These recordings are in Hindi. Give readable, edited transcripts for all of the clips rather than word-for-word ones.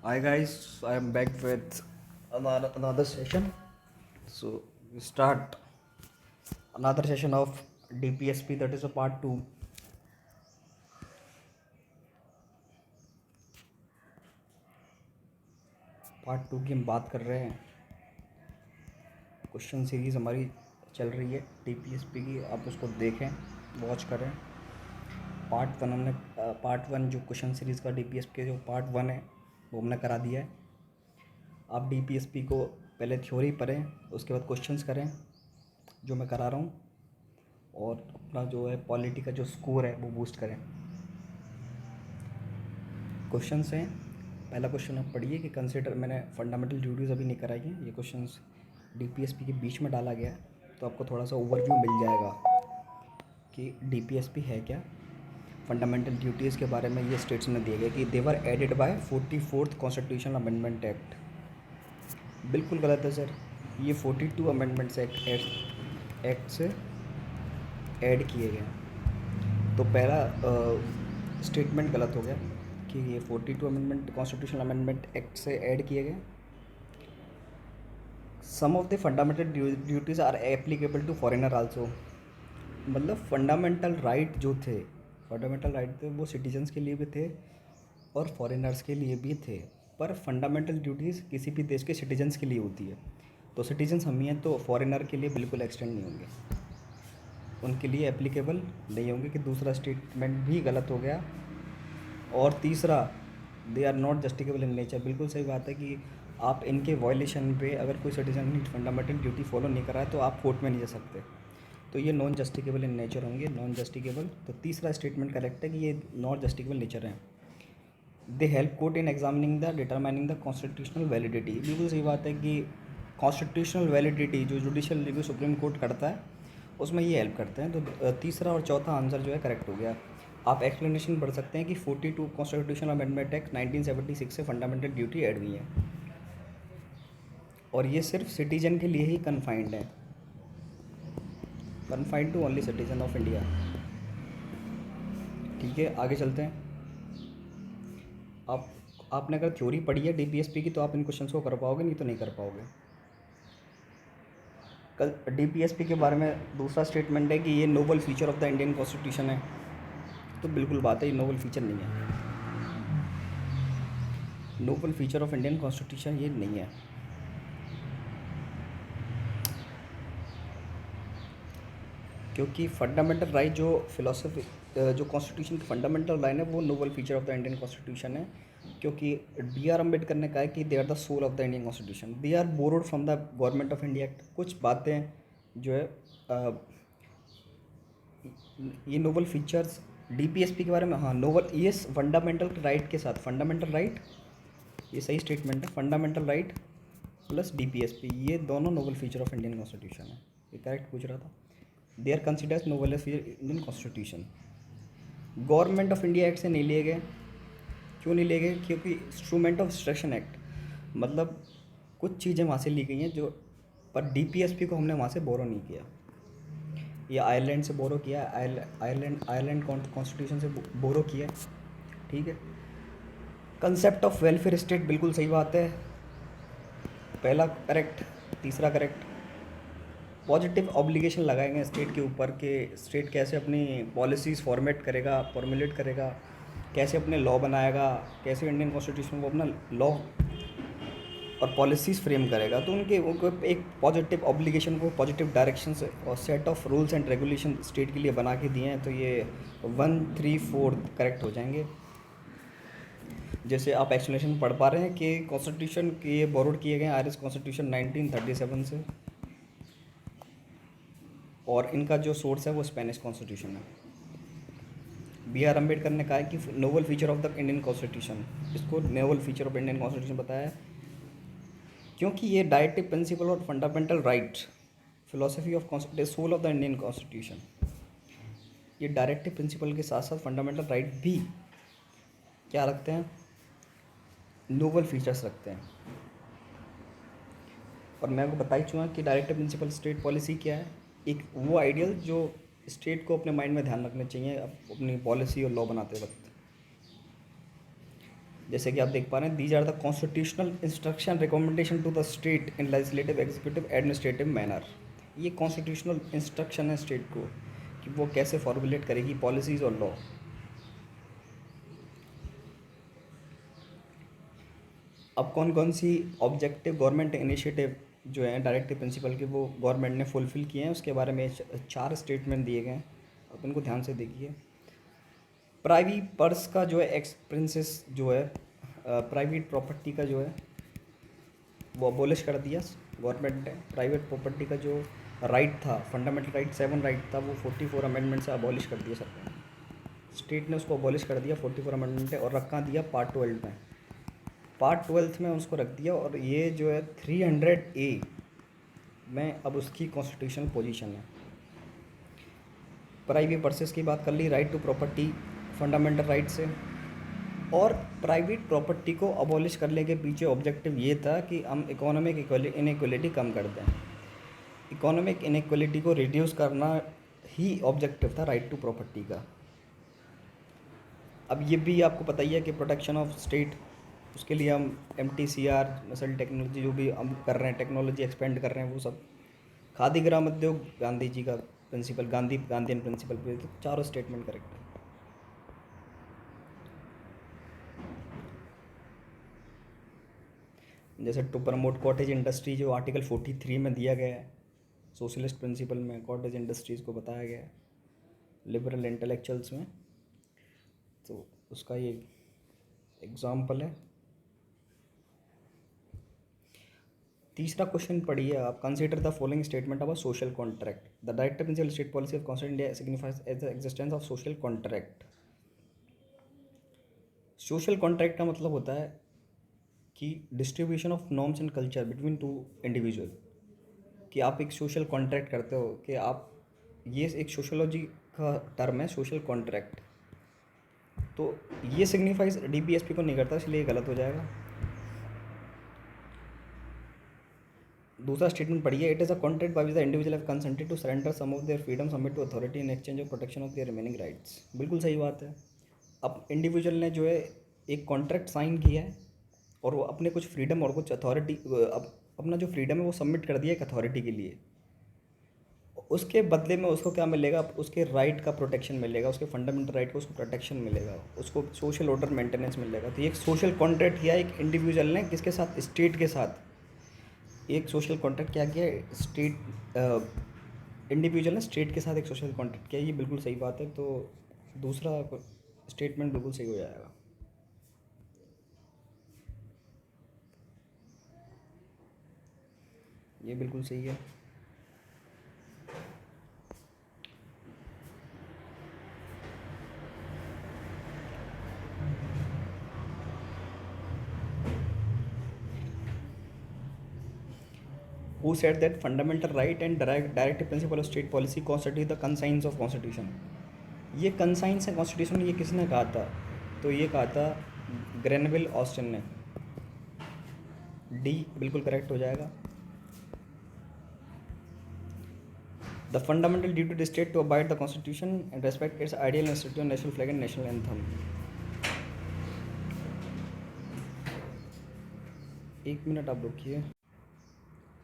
Hi guys, I am back with another session. So we start another session of DPSP, that is a part 2. Part 2 की हम बात कर रहे हैं। क्वेश्चन सीरीज़ हमारी चल रही है DPSP की, आप उसको देखें, वॉच करें। पार्ट वन जो क्वेश्चन सीरीज़ का DPSP के जो पार्ट 1 है वो हमने करा दिया है। आप DPSP को पहले थ्योरी पढ़ें, उसके बाद क्वेश्चंस करें जो मैं करा रहा हूँ, और अपना जो है पॉलिटी का जो स्कोर है वो बूस्ट करें। क्वेश्चंस हैं। पहला क्वेश्चन आप पढ़िए कि कंसिडर, मैंने फंडामेंटल ड्यूटीज़ अभी नहीं कराई हैं, ये क्वेश्चंस DPSP के बीच में डाला गया है, तो आपको थोड़ा सा ओवरव्यू मिल जाएगा कि DPSP है क्या। फंडामेंटल ड्यूटीज़ के बारे में ये स्टेट्समेंट दिए गए कि they were added by 44th constitutional amendment act. बिल्कुल गलत है सर, ये 42 अमेंडमेंट्स एक्ट से ऐड किए गए। तो पहला स्टेटमेंट गलत हो गया कि ये 42 अमेंडमेंट कॉन्स्टिट्यूशनल अमेंडमेंट एक्ट से ऐड किए गए। Some of the fundamental duties are applicable to foreigner also. मतलब फंडामेंटल राइट थे वो सिटीजन्स के लिए भी थे और फॉरेनर्स के लिए भी थे, पर फंडामेंटल ड्यूटीज़ किसी भी देश के सिटीजन्स के लिए होती है। तो सिटीजन्स हम ही हैं, तो फॉरेनर के लिए बिल्कुल एक्सटेंड नहीं होंगे, उनके लिए एप्लीकेबल नहीं होंगे। कि दूसरा स्टेटमेंट भी गलत हो गया। और तीसरा, they are not justiciable in nature. बिल्कुल सही बात है कि आप इनके वायलेशन पे अगर कोई सिटीजन ने फंडामेंटल ड्यूटी फॉलो नहीं करा है तो आप कोर्ट में नहीं जा सकते, तो ये नॉन जस्टिफिकेबल इन नेचर होंगे, नॉन जस्टिफिकेबल। तो तीसरा स्टेटमेंट करेक्ट है कि ये नॉन जस्टिफिकेबल नेचर है। They help court in examining the determining the constitutional validity. बिल्कुल सही बात है कि कॉन्स्टिट्यूशनल वैलिडिटी जो जुडिशियल रिव्यू सुप्रीम कोर्ट करता है उसमें ये हेल्प करते हैं। तो तीसरा और चौथा आंसर जो है करेक्ट हो गया। आप एक्सप्लेनेशन पढ़ सकते हैं कि 42 कॉन्स्टिट्यूशनल अमेंडमेंट एक्ट 1976 से फंडामेंटल ड्यूटी ऐड हुई है, और ये सिर्फ सिटीजन के लिए ही कन्फाइंड है, confined to only citizen of India. ठीक है, आगे चलते हैं। आप आपने अगर थ्योरी पढ़ी है DPSP की तो आप इन क्वेश्चंस को कर पाओगे, नहीं तो नहीं कर पाओगे। कल DPSP के बारे में दूसरा स्टेटमेंट है कि ये noble feature of the Indian constitution है। तो बिल्कुल बात है, ये नोबल फीचर नहीं है। Noble feature of Indian constitution ये नहीं है, क्योंकि फंडामेंटल राइट जो फिलोसफी जो कॉन्स्टिट्यूशन की फंडामेंटल लाइन है वो noble feature of the Indian constitution है। क्योंकि DR अम्बेडकर ने कहा है कि they are the soul of the Indian constitution, they are borrowed from the government of India act. कुछ बातें जो है ये नोबल फीचर्स DPSP के बारे में, हाँ नोबल, ये फंडामेंटल राइट के साथ, फंडामेंटल राइट, ये सही स्टेटमेंट है, फंडामेंटल राइट प्लस DPSP ये दोनों noble feature of Indian constitution है। ये करेक्ट पूछ रहा था। They are considers noble feature Indian constitution. Government of India act से नहीं लिए गए। क्यों नहीं लिए गए? क्योंकि इंस्ट्रूमेंट ऑफ इंस्ट्रक्शन एक्ट, मतलब कुछ चीज़ें वहाँ से ली गई हैं जो, पर DPSP को हमने वहाँ से बोरो नहीं किया। ये आयरलैंड से बोरो किया, आयरलैंड कॉन्स्टिट्यूशन से बोरो किया। ठीक है। कंसेप्ट ऑफ वेलफेयर स्टेट, बिल्कुल सही बात है, पहला करेक्ट, तीसरा करेक्ट। पॉजिटिव ऑब्लिगेशन लगाएंगे स्टेट के ऊपर कि स्टेट कैसे अपनी पॉलिसीज़ फॉर्मुलेट करेगा, कैसे अपने लॉ बनाएगा, कैसे इंडियन कॉन्स्टिट्यूशन को अपना लॉ और पॉलिसीज़ फ्रेम करेगा। तो उनको एक पॉजिटिव ऑब्लिगेशन को पॉजिटिव डायरेक्शन से और set of rules and regulation state के लिए बना के दिए हैं। तो ये 1, 3, 4 करेक्ट हो जाएंगे। जैसे आप एक्सप्लेनेशन पढ़ पा रहे हैं कि कॉन्स्टिट्यूशन के ये बोरोड किए गए आयरिश कॉन्स्टिट्यूशन 1937 से, और इनका जो सोर्स है वो स्पेनिश कॉन्स्टिट्यूशन है। B.R. अम्बेडकर ने कहा है कि noble feature of the Indian constitution, इसको noble feature of Indian constitution बताया है क्योंकि ये डायरेक्टिव प्रिंसिपल और fundamental right, philosophy of soul of the Indian constitution, ये डायरेक्टिव प्रिंसिपल के साथ साथ फंडामेंटल राइट भी क्या रखते हैं, नोबल फीचर्स रखते हैं। और मैं आपको बता ही चुका कि डायरेक्टिव प्रिंसिपल स्टेट पॉलिसी क्या है, एक वो आइडियल जो स्टेट को अपने माइंड में ध्यान रखना चाहिए अपनी पॉलिसी और लॉ बनाते वक्त। जैसे कि आप देख पा रहे हैं, these are the constitutional instruction recommendation to the state in legislative executive administrative manner. ये कॉन्स्टिट्यूशनल इंस्ट्रक्शन है स्टेट को कि वो कैसे फॉर्मुलेट करेगी पॉलिसीज़ और लॉ। अब कौन कौन सी ऑब्जेक्टिव गवर्नमेंट इनिशिएटिव जो है डायरेक्टिव प्रिंसिपल के वो गवर्नमेंट ने फुलफ़िल किए हैं, उसके बारे में 4 स्टेटमेंट दिए गए हैं, आप इनको ध्यान से देखिए। प्राइवेट पर्स का जो है एक्सपेंसेस जो है प्राइवेट प्रॉपर्टी का जो है वो अबॉलिश कर दिया गवर्नमेंट ने। प्राइवेट प्रॉपर्टी का जो राइट था, फंडामेंटल राइट 7 राइट था, वो 44 अमेंडमेंट से अबॉलिश कर दिया सरकार ने। स्टेट ने उसको अबॉलिश कर दिया 44 अमेंडमेंट और रखा दिया पार्ट 12 में। पार्ट 12 में उसको रख दिया और ये जो है 300A में अब उसकी कॉन्स्टिट्यूशनल पोजीशन है। प्राइवेट पर्सेस की बात कर ली, right to property fundamental right से। और प्राइवेट प्रॉपर्टी को अबॉलिश करने के पीछे ऑब्जेक्टिव ये था कि हम इकोनॉमिक इनइक्वलिटी कम कर दें। इकोनॉमिक इनइक्वलिटी को रिड्यूस करना ही ऑब्जेक्टिव था राइट टू प्रॉपर्टी का। अब ये भी आपको पता ही है कि प्रोटेक्शन ऑफ स्टेट, उसके लिए हम MTCR मसल टेक्नोलॉजी जो भी हम कर रहे हैं, टेक्नोलॉजी एक्सपेंड कर रहे हैं, वो सब खादी ग्राम उद्योग गांधी जी का प्रिंसिपल, गांधीयन प्रिंसिपल पे, तो चारों स्टेटमेंट करेक्ट है। जैसे टू प्रमोट कॉटेज इंडस्ट्री जो आर्टिकल 43 में दिया गया है, सोशलिस्ट प्रिंसिपल में कॉटेज इंडस्ट्रीज़ को बताया गया है लिबरल इंटेलेक्चुअल्स में, तो उसका ये एग्जाम्पल है। तीसरा क्वेश्चन पढ़िए आप, consider the following statement of social contract. The directive principle state policy of constitution India signifies as the existence of social contract. Social contract का मतलब होता है कि distribution of norms and culture between 2 individual, कि आप एक सोशल कॉन्ट्रैक्ट करते हो, कि आप, ये एक सोशोलॉजी का टर्म है सोशल कॉन्ट्रैक्ट, तो ये सिग्निफाइज DPSP को नहीं करता, इसलिए गलत हो जाएगा। दूसरा स्टेटमेंट पढ़िए, it is a contract by which the individual have consented to surrender some of their freedom submit to authority in exchange of protection of their remaining rights. बिल्कुल सही बात है। अब इंडिविजुअल ने जो है एक कॉन्ट्रैक्ट साइन किया है और वो अपने कुछ फ्रीडम और कुछ अथॉरिटी, अपना जो फ्रीडम है वो सबमिट कर दिया एक अथॉरिटी के लिए। उसके बदले में उसको क्या मिलेगा, उसके राइट का प्रोटेक्शन मिलेगा, उसके फंडामेंटल राइट को उसको प्रोटेक्शन मिलेगा, उसको सोशल ऑर्डर मेंटेनेंस मिलेगा। तो ये एक सोशल कॉन्ट्रैक्ट किया एक इंडिविजुअल ने, किसके साथ, स्टेट के साथ। एक सोशल कॉन्ट्रैक्ट क्या किया स्टेट, इंडिविजुअल ने स्टेट के साथ एक सोशल कॉन्ट्रैक्ट किया, ये बिल्कुल सही बात है। तो दूसरा स्टेटमेंट बिल्कुल सही हो जाएगा। ये बिल्कुल सही है। Who said that fundamental right and directive principle of state policy constitute the conscience of constitution? ये conscience है constitution, ये किसने कहा था? तो ये कहा था ग्रेनविल ऑस्टिन ने। डी बिल्कुल करेक्ट हो जाएगा। The fundamental duty of the state to abide the constitution and respect its ideal institution, national flag and national anthem। एक मिनट आप रुकिए।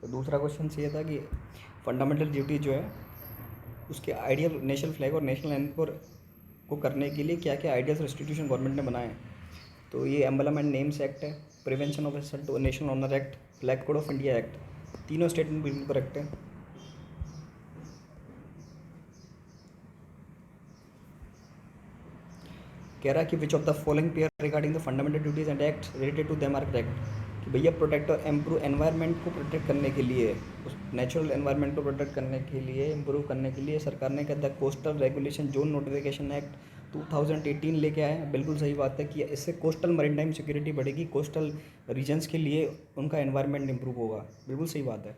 तो दूसरा क्वेश्चन ये था कि फंडामेंटल ड्यूटी जो है उसके आइडियल नेशनल फ्लैग और नेशनल एंथम को करने के लिए क्या क्या आइडियल्स रेस्टिट्यूशन गवर्नमेंट ने बनाए। तो ये एम्बलम एंड नेम्स एक्ट है, prevention of assault to national honour act, flag code of India act, तीनों स्टेटमेंट बिल्कुल करेक्ट है। कह रहा है कि which of the following pair regarding the fundamental duties and act related to them are correct. कि भैया प्रोटेक्ट और इम्प्रूव एनवायरनमेंट को प्रोटेक्ट करने के लिए, उस नेचुरल एनवायरनमेंट को प्रोटेक्ट करने के लिए, इम्प्रूव करने के लिए सरकार ने कहता है coastal regulation zone notification act 2018 लेके आए हैं। बिल्कुल सही बात है कि इससे कोस्टल मरीटाइम सिक्योरिटी बढ़ेगी, कोस्टल रीजन्स के लिए उनका एनवायरनमेंट इंप्रूव होगा। बिल्कुल सही बात है।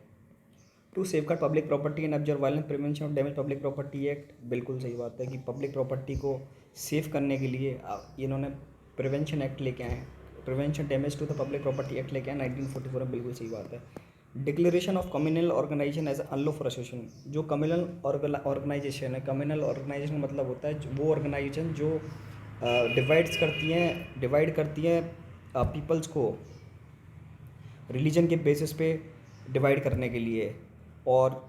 To safeguard public property and observe violence prevention of damage public property act. बिल्कुल सही बात है कि पब्लिक प्रॉपर्टी को सेफ करने के लिए इन्होंने प्रिवेंशन एक्ट लेके आए हैं, prevention damage to the public property act लेके आए 1944 में। बिल्कुल सही बात है। Declaration of communal organisation as unlawful association. जो कम्युनल ऑर्गेनाइजेशन है, कम्युनल ऑर्गेनाइजेशन का मतलब होता है वो ऑर्गेनाइजेशन जो डिवाइड करती हैं पीपल्स को रिलीजन के बेसिस पे डिवाइड करने के लिए और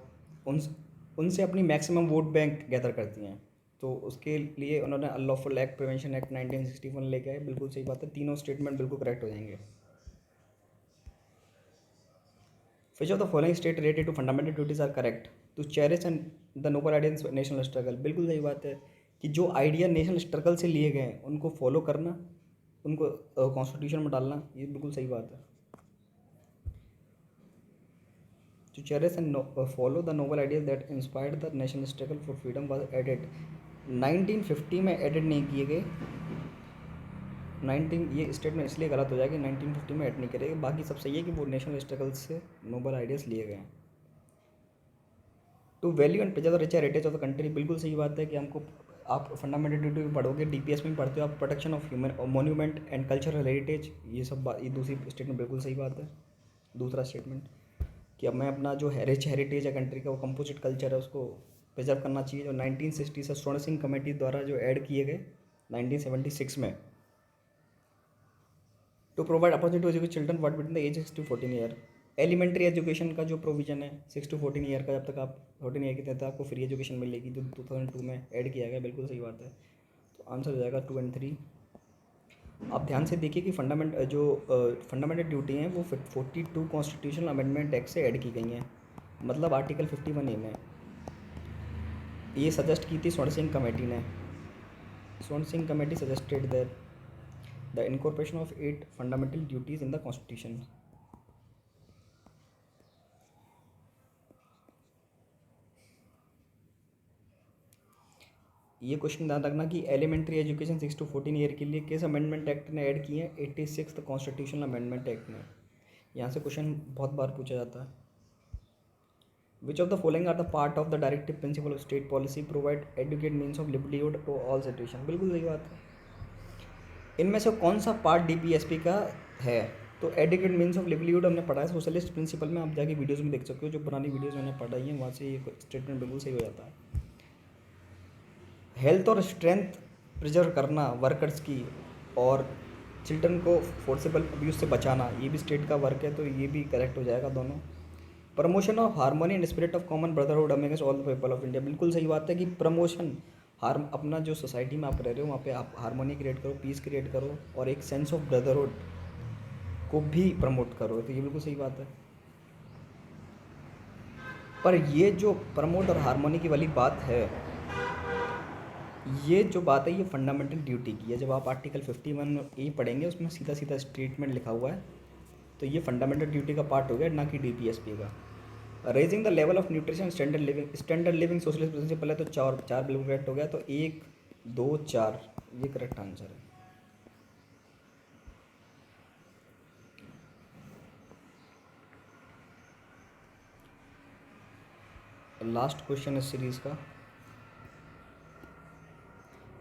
उन उनसे अपनी मैक्सिमम वोट बैंक गैदर करती हैं। तो उसके लिए उन्होंने अनलॉफुल एक्ट प्रिवेंशन एक्ट 1961 लेके आए। बिल्कुल सही बात है, तीनों स्टेटमेंट बिल्कुल करेक्ट हो जाएंगे। Which of the following state related to fundamental duties are correct to cherish and the noble idea national struggle. बिल्कुल सही बात है कि जो आइडिया नेशनल स्ट्रगल से लिए गए हैं उनको फॉलो करना, उनको कॉन्स्टिट्यूशन में डालना, ये बिल्कुल सही बात है। To cherish and follow the noble ideas that inspired the national struggle for freedom was added 1950 में एडिट नहीं किए गए। 19 ये स्टेटमेंट इसलिए गलत हो जाएगी, 1950 में ऐड नहीं करेंगे, बाकी सब सही है कि वो नेशनल स्ट्रगल से नोबल आइडियाज़ लिए गए हैं। To value and preserve the rich heritage of the country. बिल्कुल सही बात है कि हमको, आप फंडामेंटल ड्यूटी में पढ़ोगे, डीपीएस में पढ़ते हो आप, protection of human monument and cultural heritage, ये सब बात, ये दूसरी स्टेटमेंट बिल्कुल सही बात है। दूसरा स्टेटमेंट कि अब मैं अपना जो रिच हेरिटेज है कंट्री का, वो कंपोजिट कल्चर है, उसको प्रिजर्व करना चाहिए, जो 1960 से स्वर्ण सिंह कमेटी द्वारा जो ऐड किए गए 1976 में। To provide opportunity to educate children what between the age 6 to 14 year. Elementary education का जो प्रोविजन है 6 to 14 ईयर का, जब तक आप 14 ईयर के तहत आपको फ्री एजुकेशन मिलेगी, जो 2002 में ऐड किया गया। बिल्कुल सही बात है, तो आंसर हो जाएगा 2 and 3। आप ध्यान से देखिए कि फंडामेंटल ड्यूटी हैं वो 42 कॉन्स्टिट्यूशनल अमेंडमेंट एक्ट से ऐड की गई हैं, मतलब आर्टिकल 51A में। ये सजेस्ट की थी स्वर्ण सिंह कमेटी ने। स्वर्ण Singh committee suggested that the incorporation of 8 fundamental duties in the constitution. ये क्वेश्चन ध्यान रखना कि एलिमेंट्री एजुकेशन 6 to 14 ईयर के लिए किस अमेंडमेंट एक्ट ने ऐड किए हैं, 86 कॉन्स्टिट्यूशनल अमेंडमेंट एक्ट ने। यहाँ से क्वेश्चन बहुत बार पूछा जाता है। Which of the following are the part of the directive principle of state policy provide educate means of livelihood to all situation. बिल्कुल सही बात है। इनमें से कौन सा पार्ट डीपीएसपी का है, तो एडुकेट मीन्स ऑफ लिवलीहुड हमने पढ़ा है सोशलिस्ट प्रिंसिपल में, आप जाके वीडियोज़ में देख सकते हो, जो पुरानी वीडियोज़ मैंने पढ़ाई है वहाँ से ये स्टेटमेंट बिल्कुल सही हो जाता है। हेल्थ और स्ट्रेंथ प्रिजर्व करना वर्कर्स की, और चिल्ड्रन को फोर्सेबल अब्यूज़ से बचाना, ये भी स्टेट का वर्क है, तो ये भी करेक्ट हो जाएगा दोनों। Promotion of harmony and spirit of common brotherhood amongst all the people of India. बिल्कुल सही बात है कि प्रमोशन, अपना जो सोसाइटी में आप रह रहे हो वहाँ पे आप हार्मोनी क्रिएट करो, पीस क्रिएट करो, और एक सेंस ऑफ ब्रदरहुड को भी प्रमोट करो, तो ये बिल्कुल सही बात है। पर ये जो प्रमोट और हार्मोनी की वाली बात है, ये जो बात है ये फंडामेंटल ड्यूटी की है। जब आप आर्टिकल 51A पढ़ेंगे उसमें सीधा सीधा स्टेटमेंट लिखा हुआ है, तो ये फंडामेंटल ड्यूटी का पार्ट हो गया, ना कि डीपीएसपी का। Raising the level of nutrition standard living socialist principle है, तो चार बिल्कुल करेक्ट हो गया, तो 1 2 4 ये करेक्ट आंसर है। लास्ट क्वेश्चन इस सीरीज का,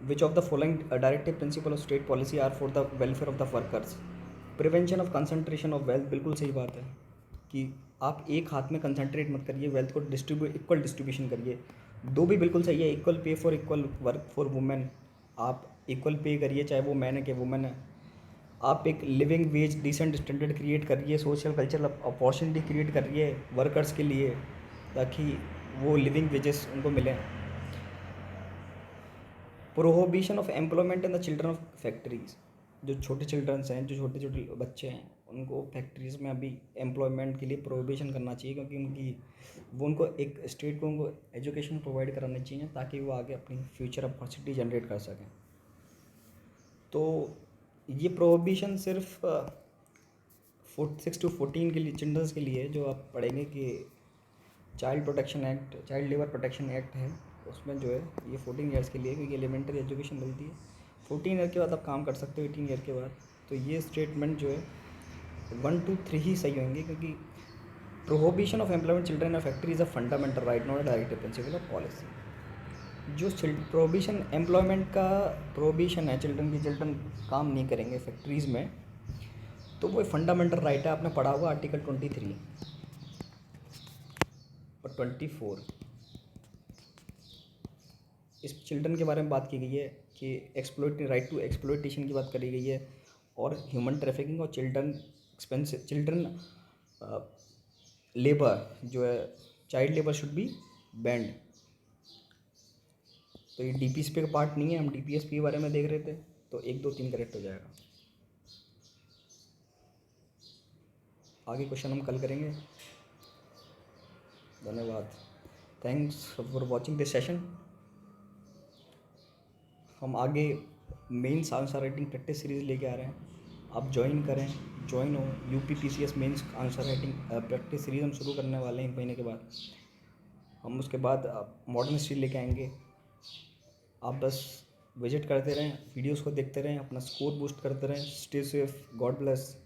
which of the following directive principle of state policy are for the welfare of the workers. Prevention of concentration of wealth. बिल्कुल सही बात है कि आप एक हाथ में कंसंट्रेट मत करिए, वेल्थ को इक्वल डिस्ट्रीब्यूशन करिए। दो भी बिल्कुल सही है, equal pay for equal work for women, आप इक्वल पे करिए चाहे वो मैन है कि वुमेन है। आप एक living wage decent standard create करिए, सोशल कल्चरल अपॉर्चुनिटी क्रिएट करिए वर्कर्स के लिए, ताकि वो लिविंग वेजेस उनको मिलें। Prohibition of employment in the children of factories. जो छोटे चिल्ड्रंस हैं, जो छोटे छोटे बच्चे हैं, उनको फैक्ट्रीज़ में अभी एम्प्लॉयमेंट के लिए प्रोहिबिशन करना चाहिए, क्योंकि उनको एक स्टेट को उनको एजुकेशन प्रोवाइड करानी चाहिए ताकि वो आगे अपनी फ्यूचर अपॉर्चुनिटी जनरेट कर सकें। तो ये प्रोहिबिशन सिर्फ 6 to 14 के लिए चिल्ड्रंस के लिए, जो आप पढ़ेंगे कि child protection act, child labour protection act है, उसमें जो है ये 14 ईयर्स के लिए, क्योंकि एलिमेंट्री एजुकेशन मिलती है 14 ईयर के बाद आप काम कर सकते हो 18 ईयर के बाद। तो ये स्टेटमेंट जो है 1 2 3 ही सही होंगे, क्योंकि prohibition of employment children in factory is a fundamental right not a directive principle of policy. जो प्रोहिबिशन एम्प्लॉयमेंट का प्रोहिबिशन है, चिल्ड्रन काम नहीं करेंगे फैक्ट्रीज़ में, तो वो फंडामेंटल राइट है। आपने पढ़ा होगा आर्टिकल 23 और 24, इस चिल्ड्रन के बारे में बात की गई है कि राइट टू एक्सप्लॉयटेशन की बात करी गई है, और ह्यूमन ट्रैफिकिंग और चिल्ड्रन लेबर जो है, child labour should be band. तो ये डीपीएसपी का पार्ट नहीं है, हम डीपीएसपी के बारे में देख रहे थे, तो 1 2 3 करेक्ट हो जाएगा। आगे क्वेश्चन हम कल करेंगे। धन्यवाद, thanks for watching this session. हम आगे mains answer writing practice series लेके आ रहे हैं, आप ज्वाइन करें, ज्वाइन हो। UPPCS mains answer writing practice series हम शुरू करने वाले हैं 1 महीने के बाद। हम उसके बाद मॉडर्न हिस्ट्री लेके आएंगे। आप बस विजिट करते रहें, वीडियोस को देखते रहें, अपना स्कोर बूस्ट करते रहें। Stay safe, God bless.